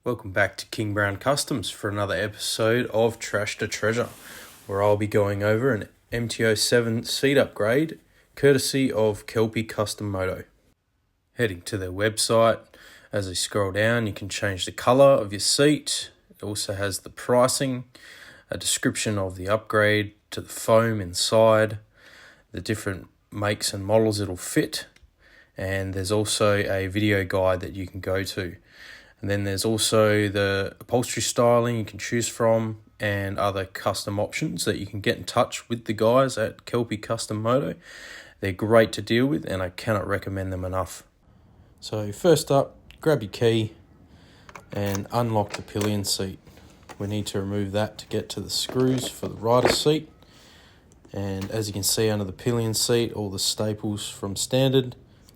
Welcome back to King Brown Customs for another episode of Trash to Treasure, where I'll be going over an MT07 seat upgrade courtesy of Kelpi Custom Moto. Heading to their website, as you scroll down you can change the colour of your seat. It also has the pricing, a description of the upgrade to the foam inside, the different makes and models it'll fit, and there's also a video guide that you can go to. And then there's also the upholstery styling you can choose from and other custom options that you can get in touch with the guys at Kelpi Custom Moto. They're great to deal with and I cannot recommend them enough. So first up, grab your key and unlock the pillion seat. We need to remove that to get to the screws for the rider's seat. And as you can see under the pillion seat, all the staples from standard,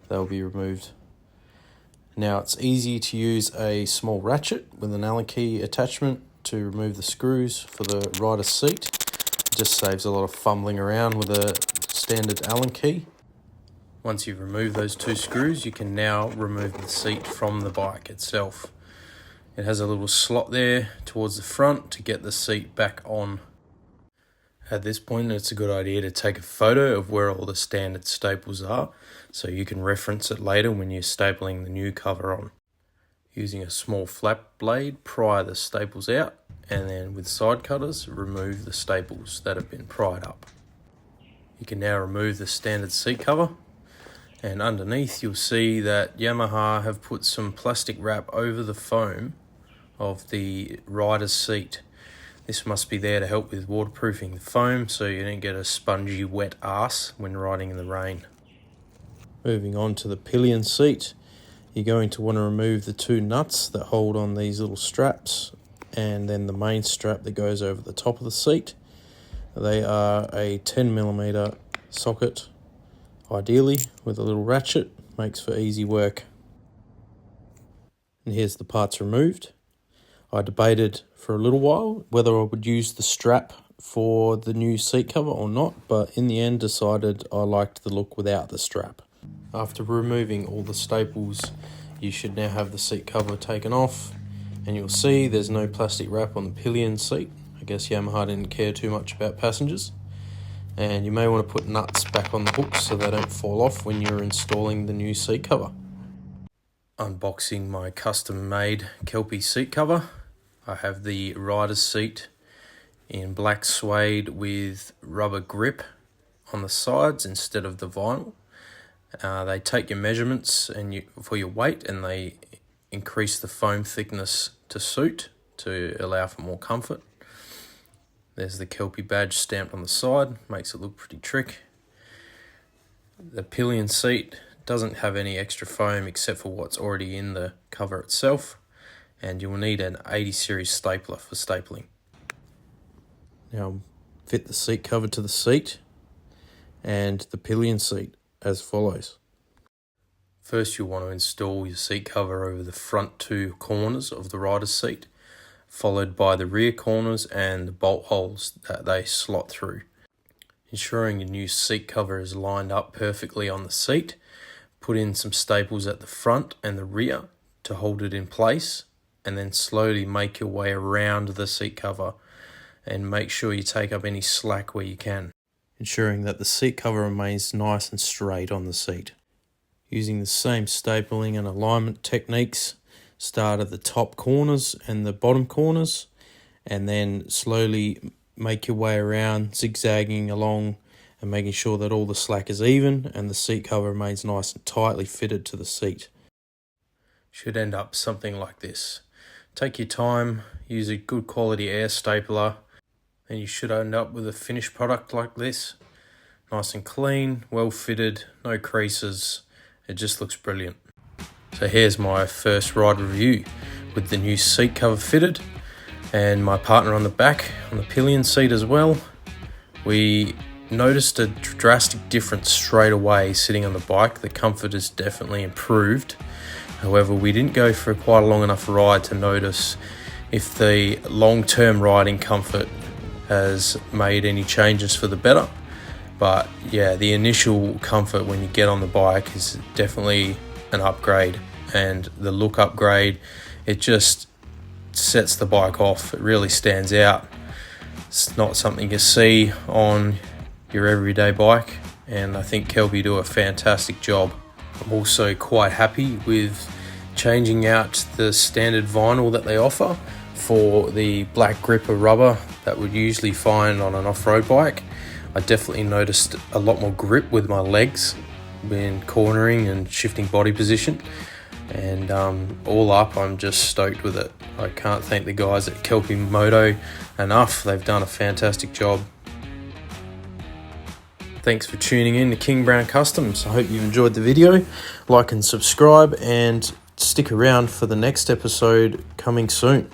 they'll be removed. Now it's easy to use a small ratchet with an Allen key attachment to remove the screws for the rider's seat. It just saves a lot of fumbling around with a standard Allen key. Once you've removed those two screws, you can now remove the seat from the bike itself. It has a little slot there towards the front to get the seat back on. At this point, it's a good idea to take a photo of where all the standard staples are so you can reference it later when you're stapling the new cover on. Using a small flat blade, pry the staples out, and then with side cutters, remove the staples that have been pried up. You can now remove the standard seat cover, and underneath you'll see that Yamaha have put some plastic wrap over the foam of the rider's seat. This must be there to help with waterproofing the foam so you don't get a spongy wet arse when riding in the rain. Moving on to the pillion seat, you're going to want to remove the two nuts that hold on these little straps and then the main strap that goes over the top of the seat. They are a 10mm socket, ideally with a little ratchet, makes for easy work. And here's the parts removed. I debated for a little while whether I would use the strap for the new seat cover or not, but in the end decided I liked the look without the strap. After removing all the staples, you should now have the seat cover taken off, and you'll see there's no plastic wrap on the pillion seat. I guess Yamaha didn't care too much about passengers. And you may want to put nuts back on the hooks so they don't fall off when you're installing the new seat cover. Unboxing my custom made Kelpi seat cover. I have the rider's seat in black suede with rubber grip on the sides instead of the vinyl. They take your measurements for your weight and they increase the foam thickness to suit to allow for more comfort. There's the Kelpi badge stamped on the side, makes it look pretty trick. The pillion seat doesn't have any extra foam except for what's already in the cover itself, and you will need an 80 series stapler for stapling. Now fit the seat cover to the seat and the pillion seat as follows. First you'll want to install your seat cover over the front two corners of the rider's seat, followed by the rear corners and the bolt holes that they slot through. Ensuring your new seat cover is lined up perfectly on the seat, put in some staples at the front and the rear to hold it in place, and then slowly make your way around the seat cover and make sure you take up any slack where you can, ensuring that the seat cover remains nice and straight on the seat. Using the same stapling and alignment techniques, start at the top corners and the bottom corners, and then slowly make your way around, zigzagging along and making sure that all the slack is even and the seat cover remains nice and tightly fitted to the seat. Should end up something like this. Take your time, use a good quality air stapler, and you should end up with a finished product like this. Nice and clean, well fitted, no creases. It just looks brilliant. So here's my first ride review with the new seat cover fitted and my partner on the back on the pillion seat as well. We noticed a drastic difference straight away sitting on the bike. The comfort is definitely improved. However, we didn't go for quite a long enough ride to notice if the long-term riding comfort has made any changes for the better. But yeah, the initial comfort when you get on the bike is definitely an upgrade, and the look upgrade, it just sets the bike off. It really stands out. It's not something you see on your everyday bike, and I think Kelpi do a fantastic job. I'm also quite happy with changing out the standard vinyl that they offer for the black gripper rubber that would usually find on an off-road bike. I definitely noticed a lot more grip with my legs when cornering and shifting body position, and all up, I'm just stoked with it. I can't thank the guys at Kelpi Moto enough. They've done a fantastic job. Thanks for tuning in to King Brown Customs. I hope you enjoyed the video. Like and subscribe, and stick around for the next episode coming soon.